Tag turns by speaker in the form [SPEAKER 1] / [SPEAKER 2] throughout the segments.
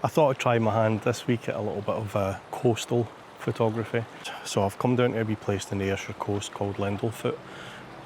[SPEAKER 1] I thought I'd try my hand this week at a little bit of coastal photography. So I've come down to a wee place in the Ayrshire coast called Lendalfoot,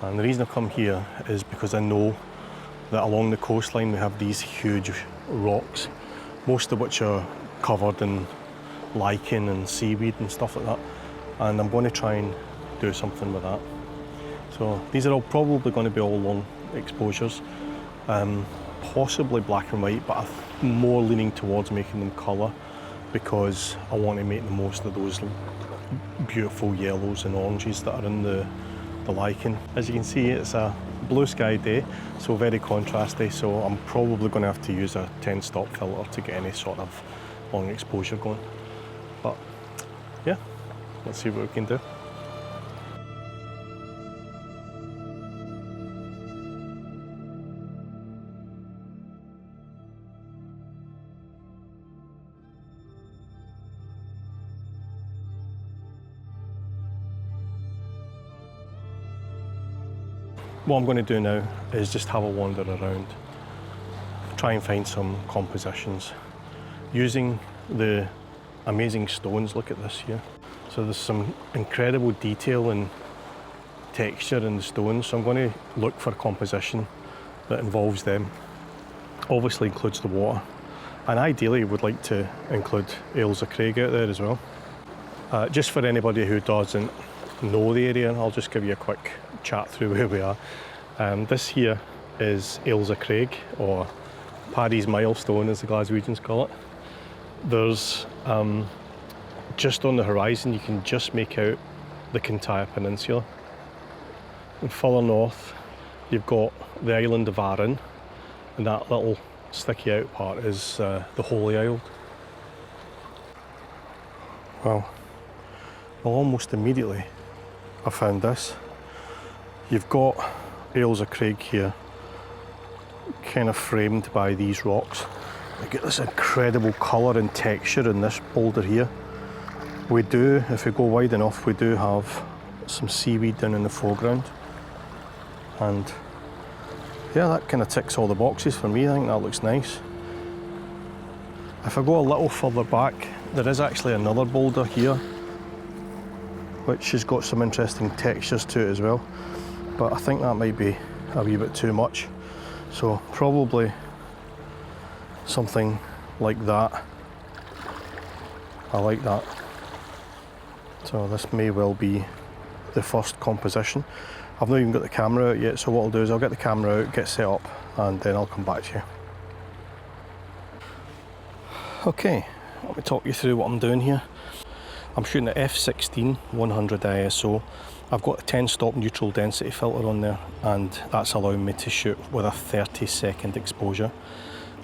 [SPEAKER 1] and the reason I've come here is because I know that along the coastline we have these huge rocks, most of which are covered in lichen and seaweed and stuff like that, and I'm going to try and do something with that. So these are all probably going to be all long exposures, possibly black and white, but I'm more leaning towards making them colour because I want to make the most of those beautiful yellows and oranges that are in the lichen. As you can see, it's a blue sky day, so very contrasty, so I'm probably going to have to use a 10-stop filter to get any sort of long exposure going. But yeah, let's see what we can do. What I'm going to do now is just have a wander around, try and find some compositions using the amazing stones. Look at this here. So there's some incredible detail and texture in the stones, so I'm going to look for a composition that involves them. Obviously includes the water, and ideally would like to include Ayrshire Craig out there as well. Just for anybody who doesn't know the area, I'll just give you a quick chat through where we are. This here is Ayrshire Craig, or Paddy's Milestone as the Glaswegians call it. There's just on the horizon you can just make out the MkIII Peninsula, and further north you've got the island of Arran, and that little sticky out part is the Holy Isle. Well, almost immediately I found this. You've got Ayrshire Craig here, kind of framed by these rocks. You get this incredible colour and texture in this boulder here. We do, if we go wide enough, we do have some seaweed down in the foreground. And yeah, that kind of ticks all the boxes for me. I think that looks nice. If I go a little further back, there is actually another boulder here, which has got some interesting textures to it as well. But I think that might be a wee bit too much. So probably something like that. I like that. So this may well be the first composition. I've not even got the camera out yet, so what I'll do is I'll get the camera out, get set up, and then I'll come back to you. Okay, let me talk you through what I'm doing here. I'm shooting at f16 100 ISO. I've got a 10-stop neutral density filter on there, and that's allowing me to shoot with a 30-second exposure.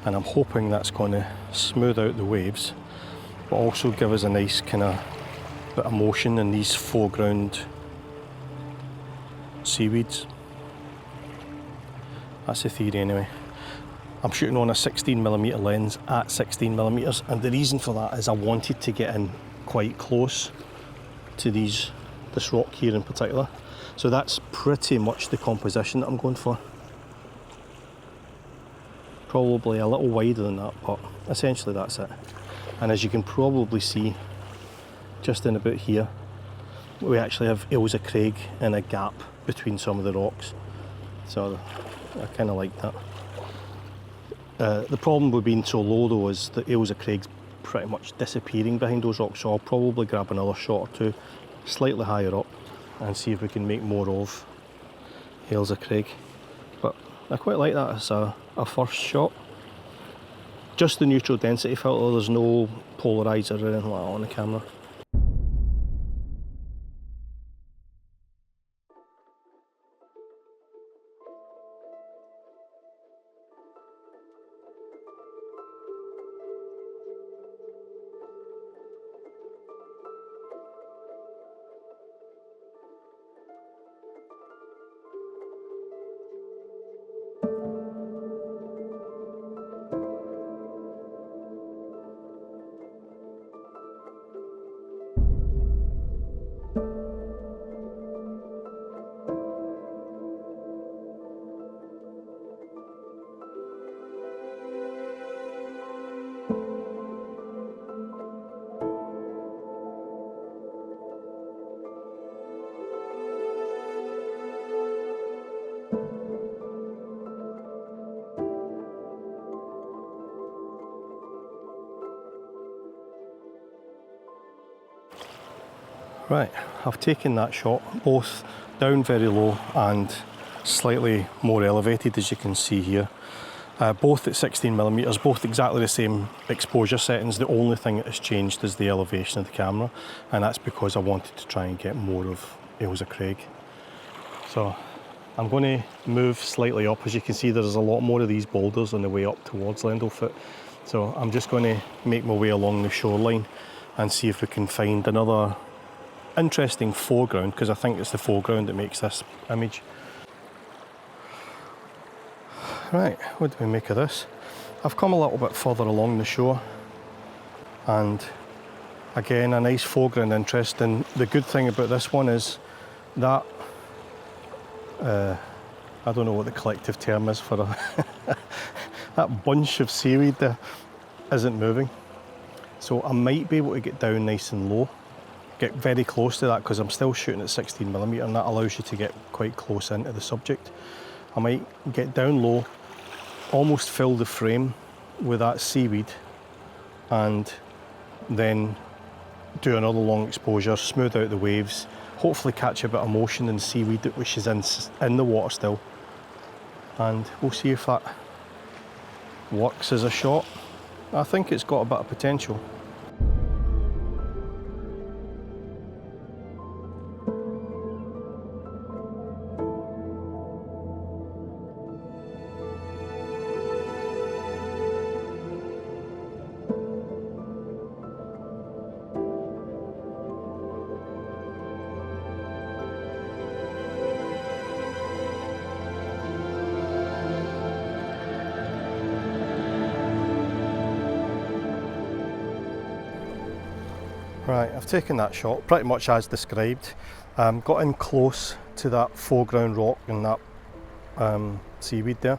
[SPEAKER 1] And I'm hoping that's going to smooth out the waves, but also give us a nice kind of bit of motion in these foreground seaweeds. That's the theory anyway. I'm shooting on a 16mm lens at 16mm, and the reason for that is I wanted to get in quite close to this rock here in particular. So that's pretty much the composition that I'm going for. Probably a little wider than that, but essentially that's it. And as you can probably see, just in about here, we actually have Ayrshire Craig in a gap between some of the rocks. So I kind of like that. The problem with being so low though is that Ayrshire Craig's pretty much disappearing behind those rocks, so I'll probably grab another shot or two slightly higher up and see if we can make more of Ayrshire Craig. But I quite like that as a first shot. Just the neutral density filter, there's no polarizer or anything like that on the camera. Right, I've taken that shot, both down very low and slightly more elevated, as you can see here. Both at 16mm, both exactly the same exposure settings. The only thing that has changed is the elevation of the camera, and that's because I wanted to try and get more of Ayrshire Craig. So I'm going to move slightly up. As you can see, there's a lot more of these boulders on the way up towards Lendalfoot. So I'm just going to make my way along the shoreline and see if we can find another interesting foreground, because I think it's the foreground that makes this image. Right, what do we make of this? I've come a little bit further along the shore, and again a nice foreground interest. And the good thing about this one is that I don't know what the collective term is for that bunch of seaweed there isn't moving, so I might be able to get down nice and low, get very close to that, because I'm still shooting at 16mm, and that allows you to get quite close into the subject. I might get down low, almost fill the frame with that seaweed, and then do another long exposure, smooth out the waves, hopefully catch a bit of motion in the seaweed which is in the water still, and we'll see if that works as a shot. I think it's got a bit of potential. Right, I've taken that shot pretty much as described. Got in close to that foreground rock and that seaweed there.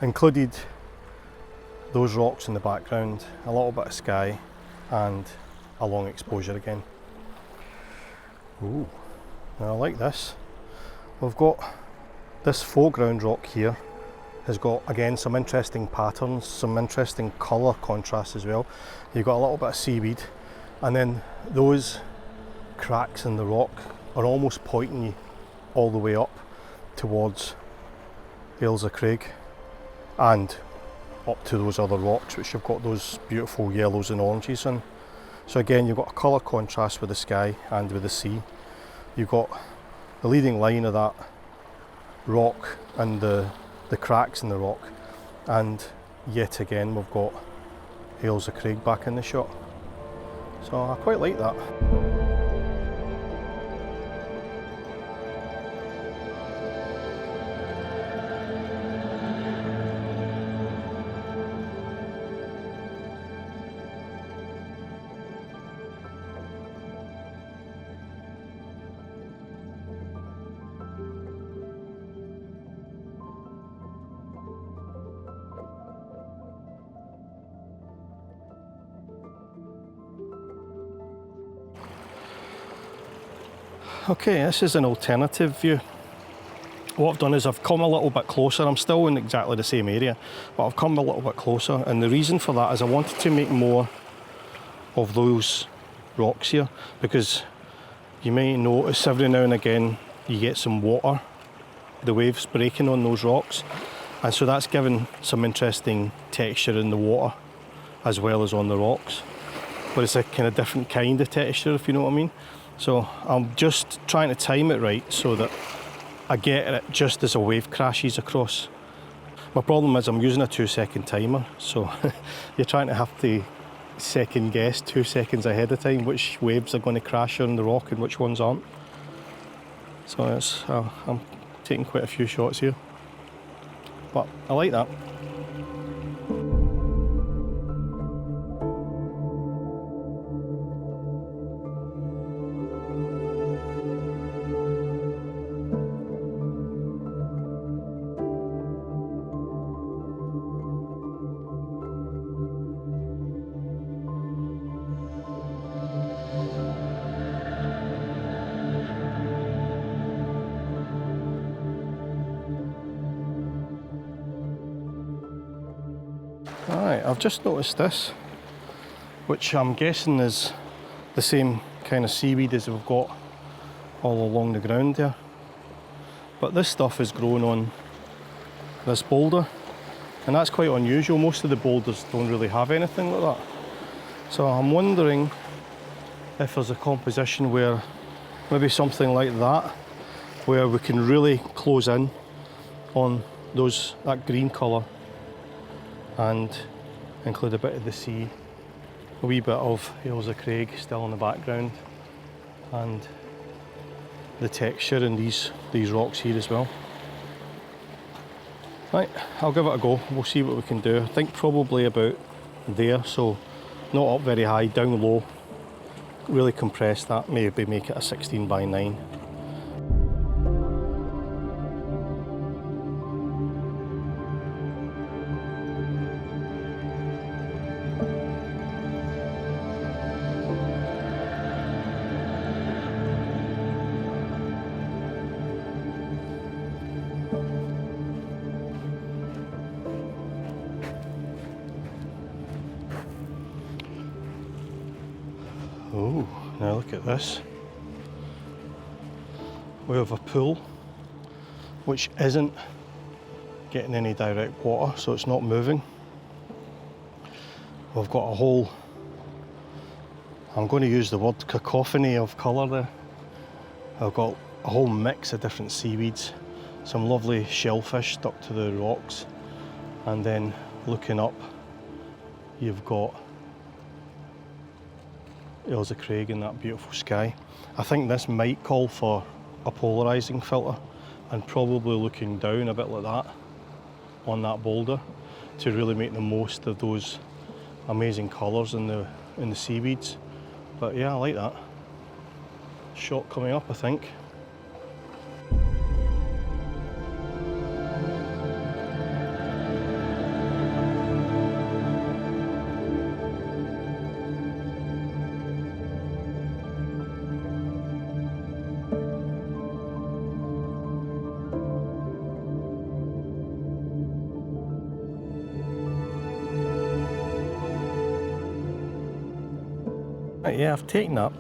[SPEAKER 1] Included those rocks in the background, a little bit of sky, and a long exposure again. Ooh, now I like this. We've got this foreground rock here, has got again some interesting patterns, some interesting colour contrast as well. You've got a little bit of seaweed, and then those cracks in the rock are almost pointing you all the way up towards Ayrshire Craig and up to those other rocks which have got those beautiful yellows and oranges in. So again, you've got a colour contrast with the sky and with the sea. You've got the leading line of that rock and the cracks in the rock, and yet again we've got Ayrshire Craig back in the shot. So I quite like that. Okay, this is an alternative view. What I've done is I've come a little bit closer. I'm still in exactly the same area, but I've come a little bit closer, and the reason for that is I wanted to make more of those rocks here, because you may notice every now and again you get some water, the waves breaking on those rocks, and so that's given some interesting texture in the water as well as on the rocks, but it's a kind of different kind of texture, if you know what I mean. So I'm just trying to time it right so that I get it just as a wave crashes across. My problem is I'm using a 2-second timer, so you're trying to have to second guess 2 seconds ahead of time which waves are going to crash on the rock and which ones aren't. So it's, I'm taking quite a few shots here, but I like that. Alright, I've just noticed this, which I'm guessing is the same kind of seaweed as we've got all along the ground there. But this stuff is grown on this boulder, and that's quite unusual. Most of the boulders don't really have anything like that. So I'm wondering if there's a composition where maybe something like that, where we can really close in on that green colour and include a bit of the sea, a wee bit of Ayrshire Craig still in the background, and the texture in these rocks here as well. Right, I'll give it a go. We'll see what we can do. I think probably about there, so not up very high, down low. Really compress that, maybe make it a 16:9. Oh, now look at this. We have a pool which isn't getting any direct water, so it's not moving. We've got a whole, I'm going to use the word cacophony of colour there. I've got a whole mix of different seaweeds, some lovely shellfish stuck to the rocks, and then looking up you've got Ayrshire Craig in that beautiful sky. I think this might call for a polarising filter, and probably looking down a bit like that on that boulder to really make the most of those amazing colours in the seaweeds. But yeah, I like that. Shot coming up, I think. Right, yeah, I've taken that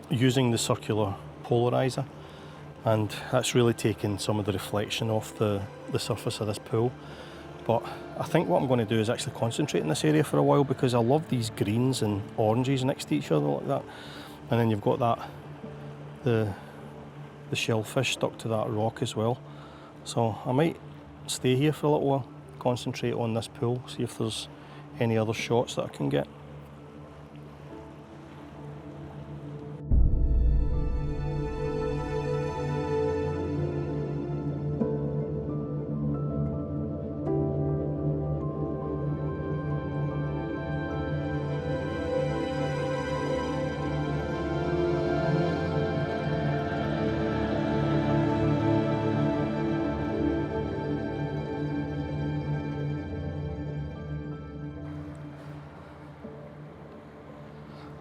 [SPEAKER 1] using the circular polarizer, and that's really taken some of the reflection off the surface of this pool. But I think what I'm going to do is actually concentrate in this area for a while, because I love these greens and oranges next to each other like that. And then you've got that, the shellfish stuck to that rock as well. So I might stay here for a little while, concentrate on this pool, see if there's any other shots that I can get.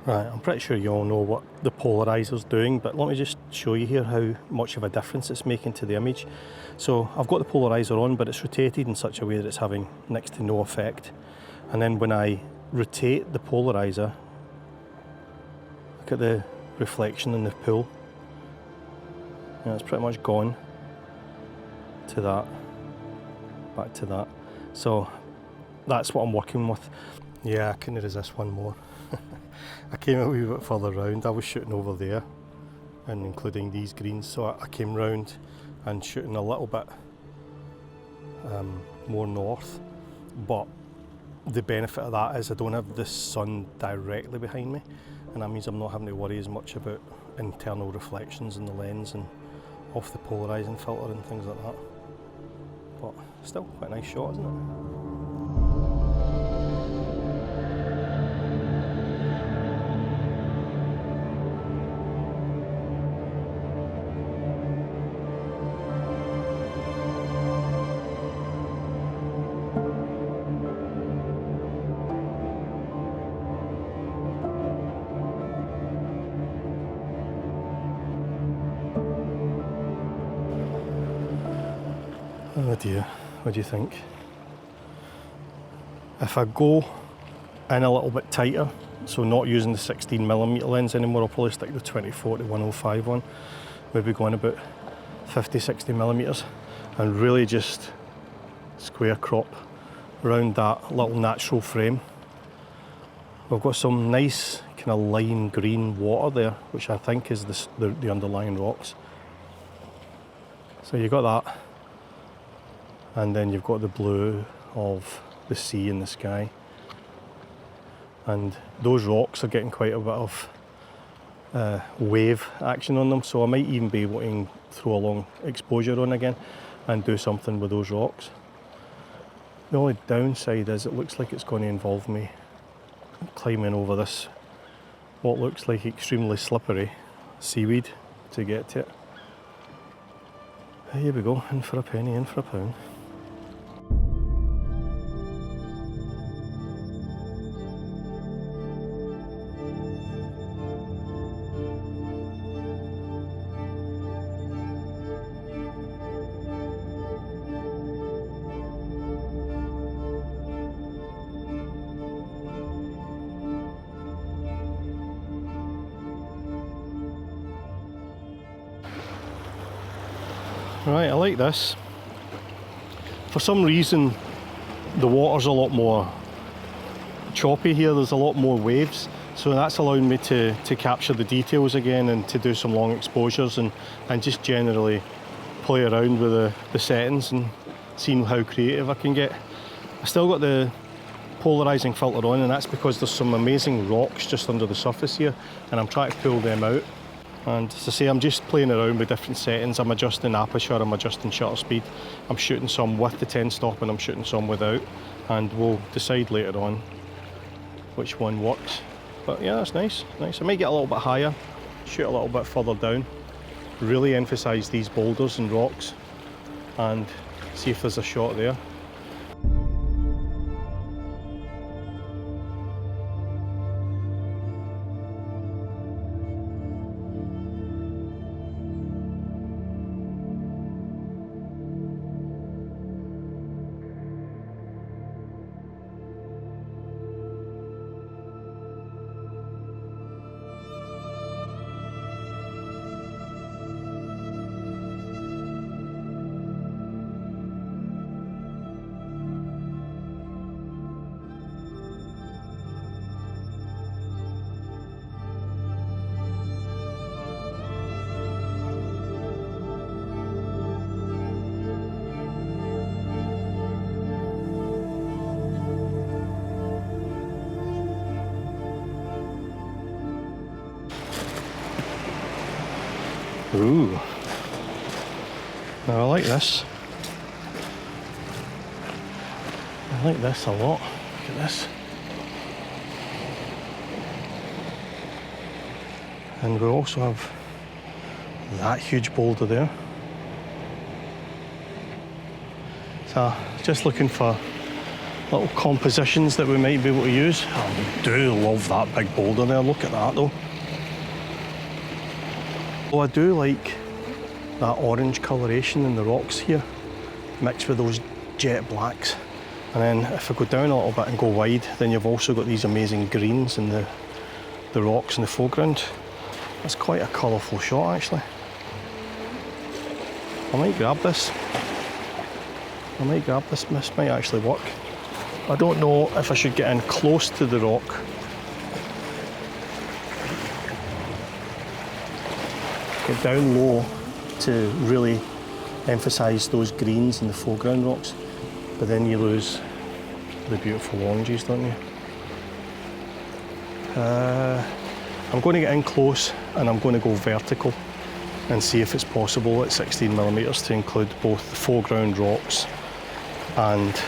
[SPEAKER 1] Right, I'm pretty sure you all know what the polarizer's doing, but let me just show you here how much of a difference it's making to the image. So I've got the polarizer on, but it's rotated in such a way that it's having next to no effect. And then when I rotate the polarizer, look at the reflection in the pool. And it's pretty much gone to that, back to that. So that's what I'm working with. Yeah, I couldn't resist one more. I came a wee bit further round. I was shooting over there, and including these greens, so I came round and shooting a little bit more north. But the benefit of that is I don't have the sun directly behind me, and that means I'm not having to worry as much about internal reflections in the lens and off the polarising filter and things like that. But still quite a nice shot, isn't it? Oh dear, what do you think? If I go in a little bit tighter So not using the 16mm lens anymore, I'll probably stick the 24-105 one. Maybe going about 50-60mm and really just square crop around that little natural frame. We've got some nice kind of lime green water there, which I think is the underlying rocks. So you've got that, and then you've got the blue of the sea and the sky. And those rocks are getting quite a bit of wave action on them, so I might even be able to throw a long exposure on again and do something with those rocks. The only downside is it looks like it's going to involve me climbing over this, what looks like extremely slippery seaweed to get to it. Here we go, in for a penny, in for a pound. Right, I like this. For some reason the water's a lot more choppy here, there's a lot more waves, so that's allowing me to capture the details again and to do some long exposures and just generally play around with the settings and seeing how creative I can get. I still got the polarizing filter on, and that's because there's some amazing rocks just under the surface here and I'm trying to pull them out. And as I say, I'm just playing around with different settings. I'm adjusting aperture, I'm adjusting shutter speed. I'm shooting some with the 10 stop and I'm shooting some without. And we'll decide later on which one works. But yeah, that's nice, nice. I might get a little bit higher, shoot a little bit further down. Really emphasise these boulders and rocks and see if there's a shot there. Ooh, now I like this. I like this a lot. Look at this. And we also have that huge boulder there. So just looking for little compositions that we might be able to use. I do love that big boulder there, look at that though. Well, I do like that orange coloration in the rocks here, mixed with those jet blacks. And then if I go down a little bit and go wide, then you've also got these amazing greens in the rocks in the foreground. That's quite a colourful shot actually. I might grab this. This might actually work. I don't know if I should get in close to the rock. Get down low to really emphasise those greens in the foreground rocks, but then you lose the beautiful oranges, don't you? I'm going to get in close and I'm going to go vertical and see if it's possible at 16mm to include both the foreground rocks and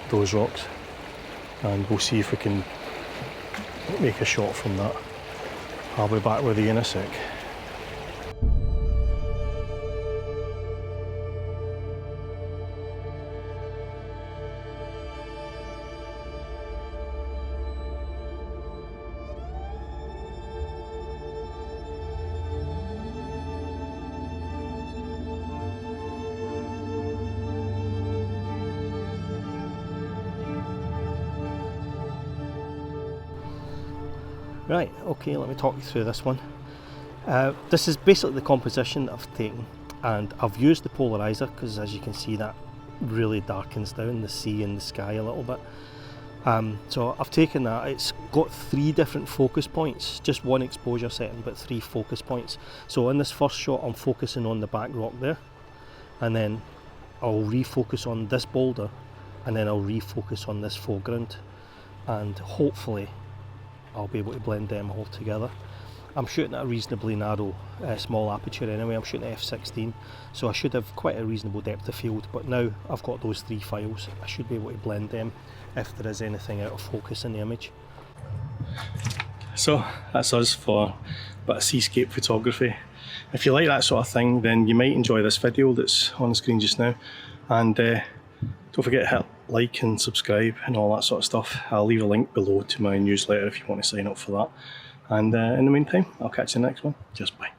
[SPEAKER 1] those rocks, and we'll see if we can make a shot from that. I'll be back with you in a sec. Right, okay, let me talk you through this one. This is basically the composition that I've taken, and I've used the polarizer because, as you can see, that really darkens down the sea and the sky a little bit. So I've taken that. It's got 3 different focus points, just one exposure setting but 3 focus points. So in this first shot I'm focusing on the back rock there, and then I'll refocus on this boulder, and then I'll refocus on this foreground, and hopefully I'll be able to blend them all together. I'm shooting at a reasonably narrow small aperture anyway. I'm shooting at f16, so I should have quite a reasonable depth of field, but now I've got those 3 files, I should be able to blend them if there is anything out of focus in the image. So that's us for a bit of seascape photography. If you like that sort of thing, then you might enjoy this video that's on the screen just now, and don't forget to hit like and subscribe and all that sort of stuff. I'll leave a link below to my newsletter if you want to sign up for that. And in the meantime, I'll catch you in the next one. Just bye.